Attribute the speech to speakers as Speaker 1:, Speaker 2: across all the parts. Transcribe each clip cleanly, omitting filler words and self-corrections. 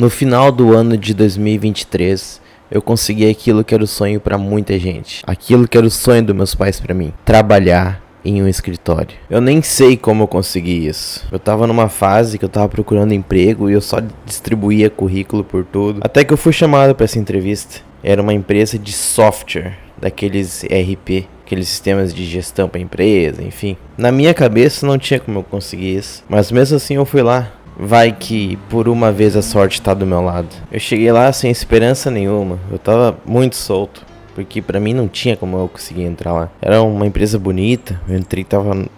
Speaker 1: No final do ano de 2023, eu consegui aquilo que era o sonho pra muita gente. Aquilo que era o sonho dos meus pais pra mim. Trabalhar em um escritório. Eu nem sei como eu consegui isso. Eu tava numa fase que eu tava procurando emprego e eu só distribuía currículo por tudo. Até que eu fui chamado pra essa entrevista. Era uma empresa de software, daqueles ERP, aqueles sistemas de gestão pra empresa, enfim. Na minha cabeça não tinha como eu conseguir isso. Mas mesmo assim eu fui lá. Vai que por uma vez a sorte tá do meu lado. Eu cheguei lá sem esperança nenhuma. Eu tava muito solto, porque pra mim não tinha como eu conseguir entrar lá. Era uma empresa bonita. Eu entrei,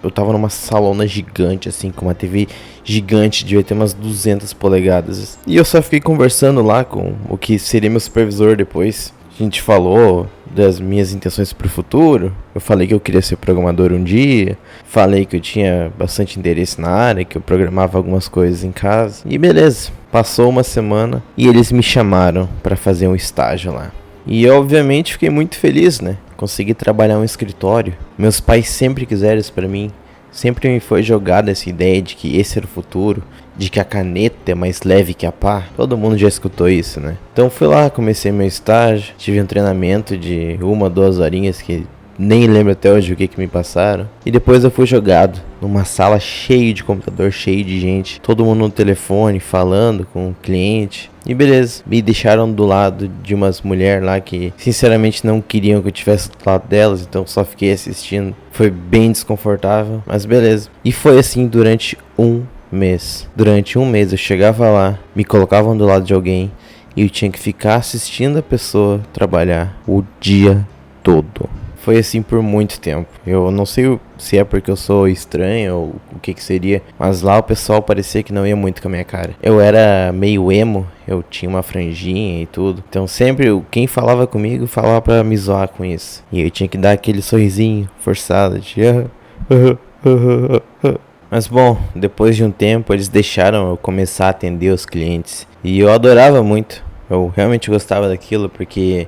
Speaker 1: eu tava numa salona gigante, assim, com uma TV gigante, devia ter umas 200 polegadas. E eu só fiquei conversando lá com o que seria meu supervisor depois. A gente falou das minhas intenções pro futuro. Eu falei que eu queria ser programador um dia. Falei que eu tinha bastante interesse na área, que eu programava algumas coisas em casa. E beleza, passou uma semana e eles me chamaram pra fazer um estágio lá. E eu, obviamente, fiquei muito feliz, né? Consegui trabalhar em um escritório. Meus pais sempre quiseram isso pra mim. Sempre me foi jogada essa ideia de que esse era o futuro, de que a caneta é mais leve que a pá. Todo mundo já escutou isso, né? Então fui lá, comecei meu estágio, tive um treinamento de 1, 2 horinhas que nem lembro até hoje o que me passaram. E depois eu fui jogado numa sala cheia de computador, cheio de gente, todo mundo no telefone, falando com o cliente. E beleza, me deixaram do lado de umas mulheres lá que sinceramente não queriam que eu tivesse do lado delas, então só fiquei assistindo. Foi bem desconfortável, mas beleza. E foi assim durante um mês. Durante um mês eu chegava lá, me colocavam do lado de alguém e eu tinha que ficar assistindo a pessoa trabalhar o dia todo. Foi assim por muito tempo. Eu não sei se é porque eu sou estranho ou o que seria, mas lá o pessoal parecia que não ia muito com a minha cara. Eu era meio emo, eu tinha uma franjinha e tudo. Então sempre quem falava comigo falava pra me zoar com isso. E eu tinha que dar aquele sorrisinho forçado de... Mas bom, depois de um tempo eles deixaram eu começar a atender os clientes. E eu adorava muito. Eu realmente gostava daquilo porque...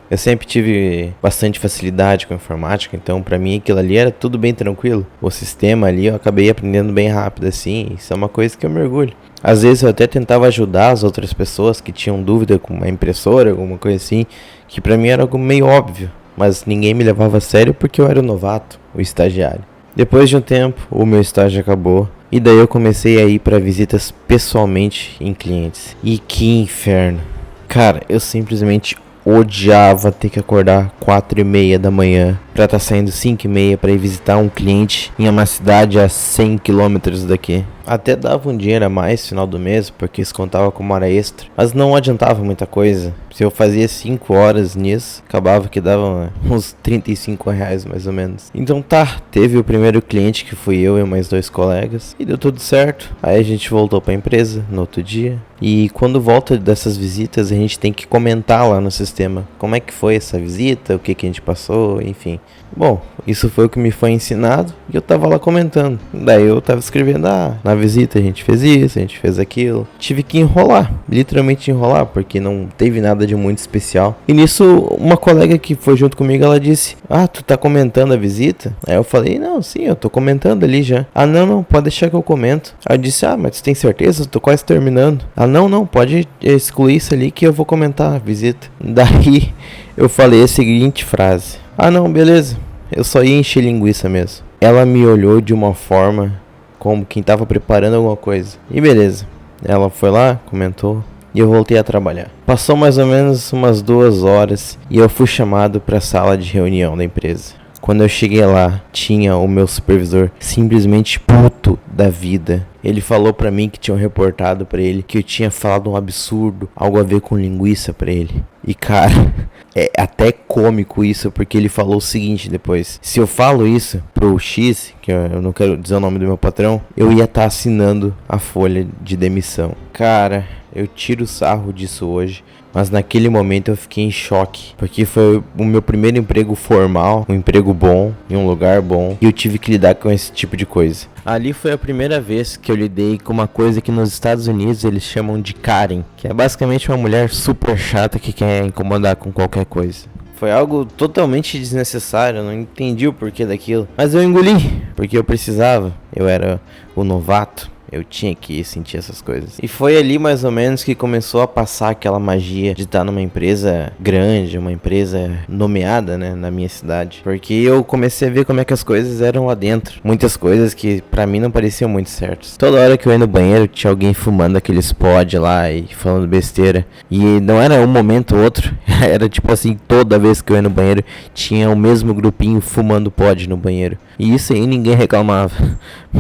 Speaker 1: eu sempre tive bastante facilidade com informática, então pra mim aquilo ali era tudo bem tranquilo. O sistema ali eu acabei aprendendo bem rápido assim, isso é uma coisa que eu me orgulho. Às vezes eu até tentava ajudar as outras pessoas que tinham dúvida com uma impressora, alguma coisa assim, que pra mim era algo meio óbvio, mas ninguém me levava a sério porque eu era o novato, o estagiário. Depois de um tempo, o meu estágio acabou. E daí eu comecei a ir pra visitas pessoalmente em clientes. E que inferno. Cara, eu simplesmente odiava ter que acordar 4h30 da manhã pra estar saindo 5h30 pra ir visitar um cliente em uma cidade a 100 quilômetros daqui. Até dava um dinheiro a mais no final do mês, porque isso contava como hora extra, mas não adiantava muita coisa. Se eu fazia 5 horas nisso, acabava que dava uns R$ 35 mais ou menos. Então tá, teve o primeiro cliente que fui eu e mais 2 colegas, e deu tudo certo. Aí a gente voltou pra empresa no outro dia. E quando volta dessas visitas, a gente tem que comentar lá no sistema como é que foi essa visita, o que a gente passou, enfim. Bom, isso foi o que me foi ensinado e eu tava lá comentando. Daí eu tava escrevendo, na visita a gente fez isso, a gente fez aquilo. Tive que enrolar, literalmente enrolar, porque não teve nada de muito especial. E nisso, uma colega que foi junto comigo, ela disse, tu tá comentando a visita? Aí eu falei, não, sim, eu tô comentando ali já. Não, pode deixar que eu comento. Aí eu disse, mas tu tem certeza? Eu tô quase terminando. Não, pode excluir isso ali que eu vou comentar a visita. Daí eu falei a seguinte frase. Não, beleza. Eu só ia encher linguiça mesmo. Ela me olhou de uma forma como quem tava preparando alguma coisa. E beleza. Ela foi lá, comentou. E eu voltei a trabalhar. Passou mais ou menos umas 2 horas e eu fui chamado para a sala de reunião da empresa. Quando eu cheguei lá, tinha o meu supervisor simplesmente puto da vida. Ele falou pra mim que tinham reportado pra ele que eu tinha falado um absurdo, algo a ver com linguiça pra ele. E cara, é até cômico isso, porque ele falou o seguinte depois. Se eu falo isso pro X, que eu não quero dizer o nome do meu patrão, eu ia estar assinando a folha de demissão. Cara, eu tiro sarro disso hoje. Mas naquele momento eu fiquei em choque, porque foi o meu primeiro emprego formal, um emprego bom, em um lugar bom, e eu tive que lidar com esse tipo de coisa. Ali foi a primeira vez que eu lidei com uma coisa que nos Estados Unidos eles chamam de Karen, que é basicamente uma mulher super chata que quer incomodar com qualquer coisa. Foi algo totalmente desnecessário, eu não entendi o porquê daquilo, mas eu engoli, porque eu precisava, eu era o novato. Eu tinha que sentir essas coisas. E foi ali mais ou menos que começou a passar aquela magia de estar numa empresa grande, uma empresa nomeada, né, na minha cidade. Porque eu comecei a ver como é que as coisas eram lá dentro. Muitas coisas que pra mim não pareciam muito certas. Toda hora que eu ia no banheiro tinha alguém fumando aqueles pod lá e falando besteira. E não era um momento ou outro. Era tipo assim, toda vez que eu ia no banheiro tinha o mesmo grupinho fumando pod no banheiro. E isso aí ninguém reclamava.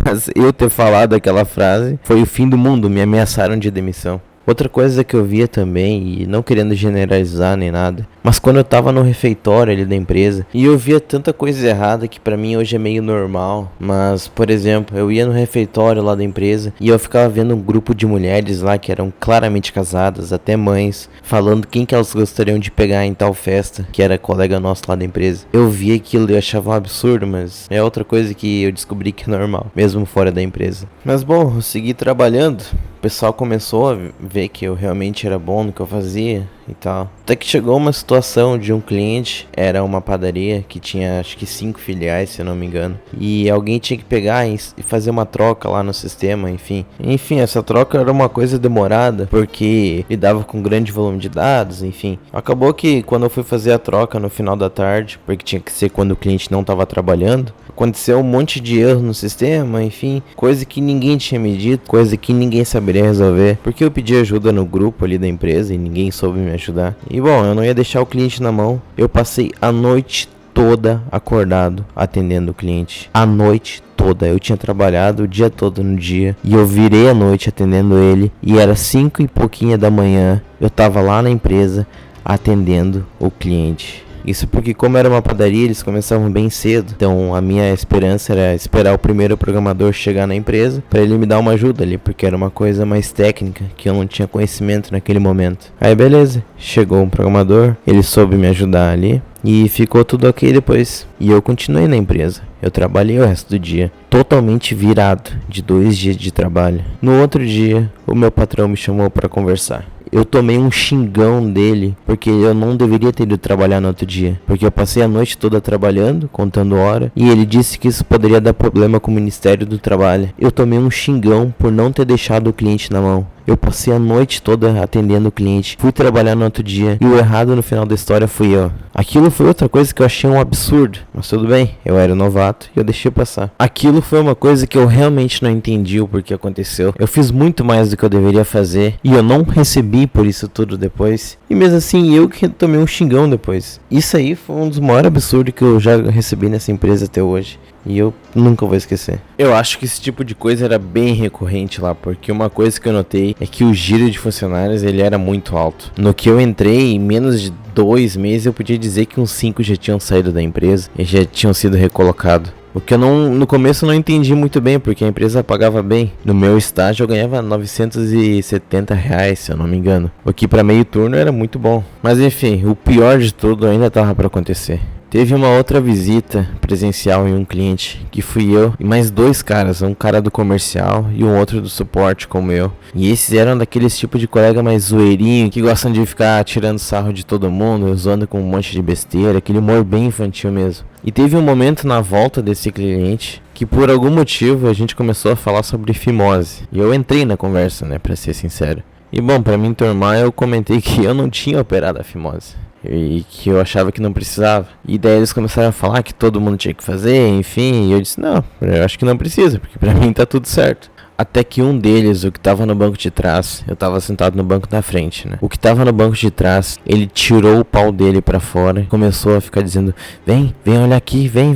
Speaker 1: Mas eu ter falado aquela frase foi o fim do mundo, me ameaçaram de demissão. Outra coisa que eu via também, e não querendo generalizar nem nada, mas quando eu tava no refeitório ali da empresa, e eu via tanta coisa errada que pra mim hoje é meio normal, mas, por exemplo, eu ia no refeitório lá da empresa, e eu ficava vendo um grupo de mulheres lá que eram claramente casadas, até mães, falando quem que elas gostariam de pegar em tal festa, que era colega nosso lá da empresa. Eu via aquilo e eu achava um absurdo, mas é outra coisa que eu descobri que é normal, mesmo fora da empresa. Mas bom, eu segui trabalhando. O pessoal começou a ver que eu realmente era bom no que eu fazia e tal. Até que chegou uma situação de um cliente, era uma padaria que tinha acho que 5 filiais, se eu não me engano. E alguém tinha que pegar e fazer uma troca lá no sistema, enfim. Enfim, essa troca era uma coisa demorada, porque lidava com grande volume de dados, enfim. Acabou que quando eu fui fazer a troca no final da tarde, porque tinha que ser quando o cliente não estava trabalhando, aconteceu um monte de erro no sistema, enfim, coisa que ninguém tinha me dito, coisa que ninguém saberia resolver, porque eu pedi ajuda no grupo ali da empresa e ninguém soube me ajudar. E bom, eu não ia deixar o cliente na mão. Eu passei a noite toda acordado atendendo o cliente. A noite toda. Eu tinha trabalhado o dia todo no dia e eu virei a noite atendendo ele e era 5 e pouquinho da manhã. Eu tava lá na empresa atendendo o cliente. Isso porque como era uma padaria, eles começavam bem cedo. Então a minha esperança era esperar o primeiro programador chegar na empresa para ele me dar uma ajuda ali, porque era uma coisa mais técnica que eu não tinha conhecimento naquele momento. Aí beleza, chegou um programador, ele soube me ajudar ali e ficou tudo ok depois. E eu continuei na empresa. Eu trabalhei o resto do dia, totalmente virado de 2 dias de trabalho. No outro dia, o meu patrão me chamou para conversar. Eu tomei um xingão dele, porque eu não deveria ter ido trabalhar no outro dia. Porque eu passei a noite toda trabalhando, contando hora, e ele disse que isso poderia dar problema com o Ministério do Trabalho. Eu tomei um xingão por não ter deixado o cliente na mão. Eu passei a noite toda atendendo o cliente, fui trabalhar no outro dia, e o errado no final da história fui eu. Aquilo foi outra coisa que eu achei um absurdo, mas tudo bem, eu era novato e eu deixei passar. Aquilo foi uma coisa que eu realmente não entendi o porquê aconteceu. Eu fiz muito mais do que eu deveria fazer, e eu não recebi por isso tudo depois. E mesmo assim, eu que tomei um xingão depois. Isso aí foi um dos maiores absurdos que eu já recebi nessa empresa até hoje. E eu nunca vou esquecer. Eu acho que esse tipo de coisa era bem recorrente lá, porque uma coisa que eu notei é que o giro de funcionários ele era muito alto. No que eu entrei, em menos de 2 meses, eu podia dizer que uns 5 já tinham saído da empresa e já tinham sido recolocados. O que eu no começo não entendi muito bem, porque a empresa pagava bem. No meu estágio eu ganhava R$970, se eu não me engano. O que para meio turno era muito bom. Mas enfim, o pior de tudo ainda tava para acontecer. Teve uma outra visita presencial em um cliente, que fui eu e mais 2 caras, um cara do comercial e um outro do suporte como eu. E esses eram daqueles tipos de colega mais zoeirinho, que gostam de ficar tirando sarro de todo mundo, zoando com um monte de besteira, aquele humor bem infantil mesmo. E teve um momento na volta desse cliente, que por algum motivo a gente começou a falar sobre fimose. E eu entrei na conversa, né, pra ser sincero. E bom, pra me enturmar eu comentei que eu não tinha operado a fimose. E que eu achava que não precisava. E daí eles começaram a falar que todo mundo tinha que fazer, enfim. E eu disse, não, eu acho que não precisa, porque pra mim tá tudo certo. Até que um deles, o que tava no banco de trás, eu tava sentado no banco da frente, né? O que tava no banco de trás, ele tirou o pau dele pra fora e começou a ficar dizendo, vem olhar aqui, vem.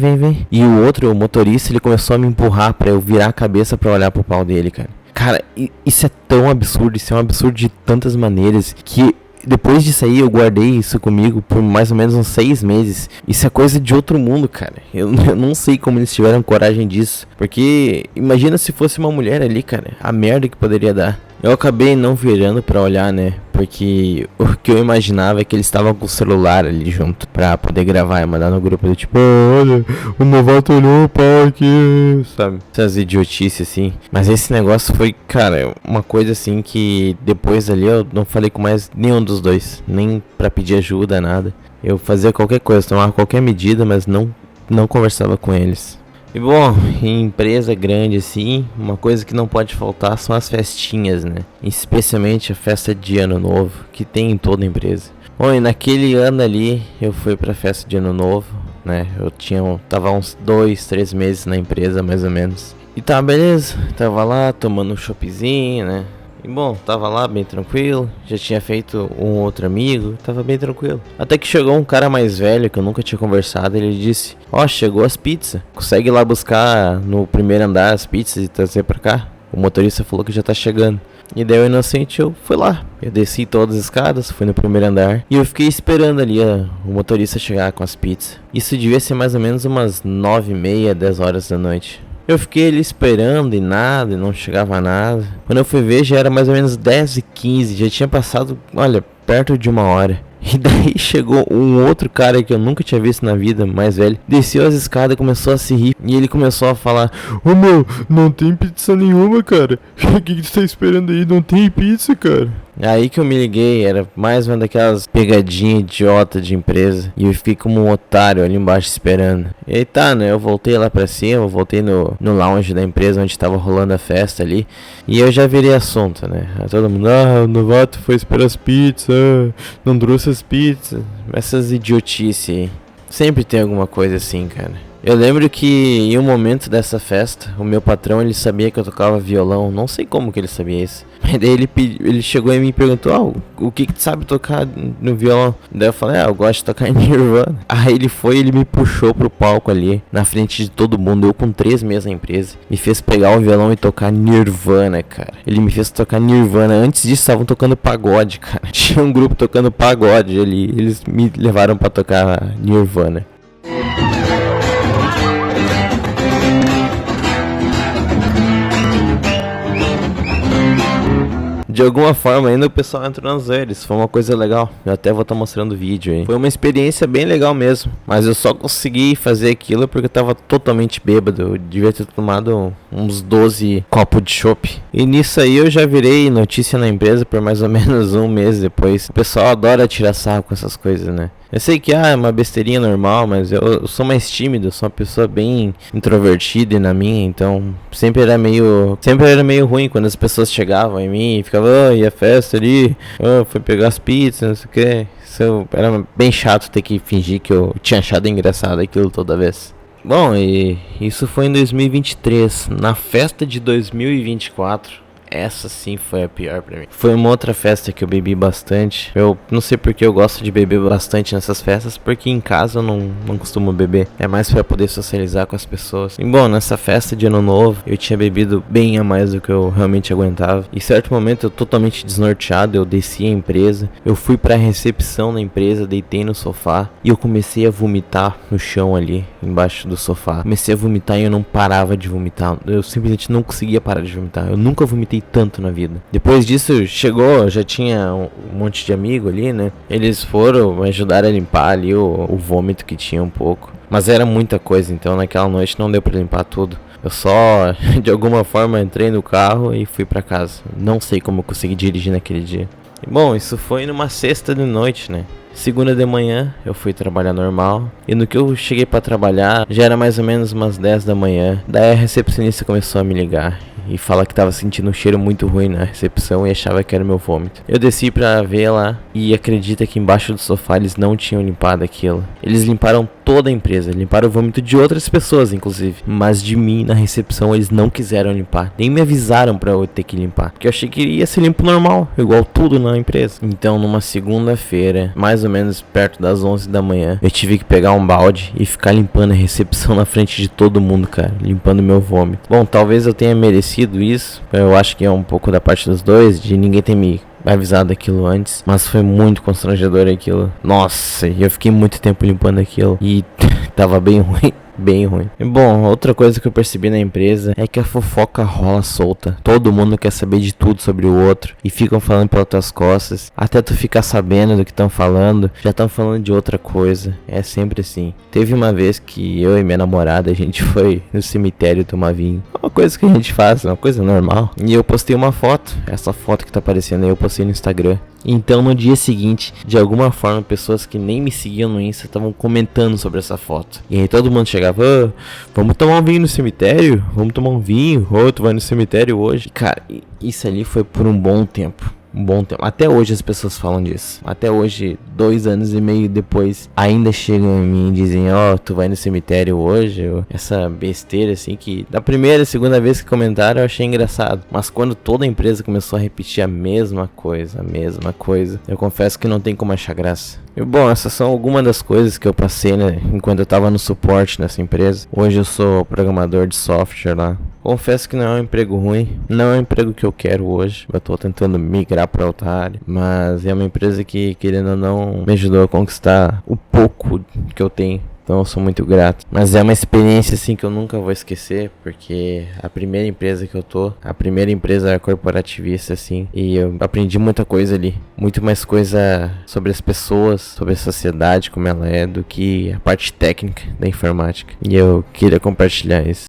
Speaker 1: E o outro, o motorista, ele começou a me empurrar pra eu virar a cabeça pra olhar pro pau dele, cara. Cara, isso é tão absurdo, isso é um absurdo de tantas maneiras que... Depois disso aí, eu guardei isso comigo por mais ou menos uns 6 meses. Isso é coisa de outro mundo, cara. Eu não sei como eles tiveram coragem disso. Porque imagina se fosse uma mulher ali, cara. A merda que poderia dar. Eu acabei não virando pra olhar, né? Porque o que eu imaginava é que eles estavam com o celular ali junto pra poder gravar e mandar no grupo do tipo, olha, o novato olhou o pau aqui, sabe? Essas idiotices assim. Mas esse negócio foi, cara, uma coisa assim que depois ali eu não falei com mais nenhum dos dois. Nem pra pedir ajuda, nada. Eu fazia qualquer coisa, tomava qualquer medida, mas não conversava com eles. E bom, em empresa grande assim, uma coisa que não pode faltar são as festinhas, né? Especialmente a festa de ano novo, que tem em toda empresa. Bom, e naquele ano ali, eu fui pra festa de ano novo, né? Tava uns 2, 3 meses na empresa, mais ou menos. E tá, beleza, tava lá tomando um choppzinho, né? E bom, tava lá bem tranquilo, já tinha feito um outro amigo, tava bem tranquilo. Até que chegou um cara mais velho que eu nunca tinha conversado, ele disse: ó, chegou as pizzas, consegue ir lá buscar no primeiro andar as pizzas e trazer pra cá? O motorista falou que já tá chegando. E daí eu inocente, eu fui lá. Eu desci todas as escadas, fui no primeiro andar e eu fiquei esperando ali o motorista chegar com as pizzas. Isso devia ser mais ou menos umas 9h30, 10 horas da noite. Eu fiquei ali esperando e nada, e não chegava nada. Quando eu fui ver já era mais ou menos 10h15, já tinha passado, olha, perto de 1 hora. E daí chegou um outro cara que eu nunca tinha visto na vida, mais velho. Desceu as escadas e começou a se rir. E ele começou a falar: ô meu, não tem pizza nenhuma, cara. O que tu tá esperando aí? Não tem pizza, cara. Aí que eu me liguei, era mais uma daquelas pegadinhas idiota de empresa. E eu fiquei como um otário ali embaixo esperando. E aí tá, né? Eu voltei lá pra cima, eu voltei no lounge da empresa onde tava rolando a festa ali. E eu já virei assunto, né? Aí todo mundo: o novato foi esperar as pizzas, não trouxe as pizzas. Essas idiotices aí. Sempre tem alguma coisa assim, cara. Eu lembro que em um momento dessa festa, o meu patrão, ele sabia que eu tocava violão. Não sei como que ele sabia isso. Mas daí ele chegou e me perguntou: o que tu sabe tocar no violão? Daí eu falei: eu gosto de tocar em Nirvana. Aí ele me puxou pro palco ali, na frente de todo mundo. Eu com 3 meses na empresa. Me fez pegar o violão e tocar Nirvana, cara. Ele me fez tocar Nirvana. Antes disso, estavam tocando pagode, cara. Tinha um grupo tocando pagode ali. Eles me levaram pra tocar Nirvana. De alguma forma ainda o pessoal entrou nas redes, foi uma coisa legal. Eu até vou estar mostrando o vídeo aí. Foi uma experiência bem legal mesmo, mas eu só consegui fazer aquilo porque eu tava totalmente bêbado. Eu devia ter tomado uns 12 copos de chopp. E nisso aí eu já virei notícia na empresa por mais ou menos um mês depois. O pessoal adora tirar sarro com essas coisas, né? Eu sei que é uma besteirinha normal, mas eu sou mais tímido, eu sou uma pessoa bem introvertida e na minha, então sempre era meio ruim quando as pessoas chegavam em mim e ficavam: e a festa ali, foi pegar as pizzas, não sei o que. Isso era bem chato ter que fingir que eu tinha achado engraçado aquilo toda vez. Bom, e isso foi em 2023, na festa de 2024. Essa sim foi a pior pra mim. Foi uma outra festa que eu bebi bastante. Eu não sei porque eu gosto de beber bastante nessas festas, porque em casa eu não costumo beber. É mais pra poder socializar com as pessoas. E bom, nessa festa de ano novo, eu tinha bebido bem a mais do que eu realmente aguentava. Em certo momento, eu totalmente desnorteado, eu desci a empresa. Eu fui pra recepção da empresa, deitei no sofá e eu comecei a vomitar no chão ali, embaixo do sofá. Comecei a vomitar e eu não parava de vomitar. Eu simplesmente não conseguia parar de vomitar. Eu nunca vomitei tanto na vida. Depois disso, já tinha um monte de amigo ali, né? Eles foram me ajudar a limpar ali o vômito que tinha um pouco. Mas era muita coisa, então naquela noite não deu pra limpar tudo. Eu só, de alguma forma, entrei no carro e fui pra casa. Não sei como eu consegui dirigir naquele dia. E, bom, isso foi numa sexta de noite, né? Segunda de manhã eu fui trabalhar normal. E no que eu cheguei pra trabalhar, já era mais ou menos umas 10 da manhã. Daí a recepcionista começou a me ligar e falar que tava sentindo um cheiro muito ruim na recepção e achava que era meu vômito. Eu desci pra ver lá e acredita que embaixo do sofá eles não tinham limpado aquilo. Eles limparam toda a empresa, limparam o vômito de outras pessoas inclusive, mas de mim na recepção eles não quiseram limpar, nem me avisaram pra eu ter que limpar, porque eu achei que ia ser limpo normal, igual tudo na empresa. Então numa segunda-feira, mais ou menos perto das 11 da manhã, eu tive que pegar um balde e ficar limpando a recepção na frente de todo mundo, cara, limpando meu vômito. Bom, talvez eu tenha merecido isso, eu acho que é um pouco da parte dos dois, de ninguém ter me avisado aquilo antes, mas foi muito constrangedor aquilo. Nossa, eu fiquei muito tempo limpando aquilo e tava bem ruim. Bem ruim. E, bom, outra coisa que eu percebi na empresa é que a fofoca rola solta. Todo mundo quer saber de tudo sobre o outro e ficam falando pelas tuas costas. Até tu ficar sabendo do que estão falando, já estão falando de outra coisa. É sempre assim. Teve uma vez que eu e minha namorada, a gente foi no cemitério tomar vinho. Uma coisa que a gente faz, uma coisa normal. E eu postei uma foto. Essa foto que tá aparecendo aí eu postei no Instagram. Então no dia seguinte, de alguma forma, pessoas que nem me seguiam no Insta estavam comentando sobre essa foto. E aí todo mundo chegava chegava, vamos tomar um vinho no cemitério? Vamos tomar um vinho? Tu vai no cemitério hoje? Cara, isso ali foi por um bom tempo. Um bom tempo. Até hoje as pessoas falam disso. Até hoje, 2 anos e meio depois, ainda chegam em mim e dizem, tu vai no cemitério hoje? Essa besteira assim que da primeira e segunda vez que comentaram eu achei engraçado. Mas quando toda a empresa começou a repetir a mesma coisa, eu confesso que não tem como achar graça. E, bom, essas são algumas das coisas que eu passei, né, enquanto eu tava no suporte nessa empresa. Hoje eu sou programador de software lá. Confesso que não é um emprego ruim, não é um emprego que eu quero hoje. Eu tô tentando migrar pra outra área, mas é uma empresa que, querendo ou não, me ajudou a conquistar o pouco que eu tenho. Então eu sou muito grato. Mas é uma experiência assim que eu nunca vou esquecer, porque a primeira empresa que eu tô, a primeira empresa corporativista assim, e eu aprendi muita coisa ali, muito mais coisa sobre as pessoas, sobre a sociedade como ela é, do que a parte técnica da informática. E eu queria compartilhar isso.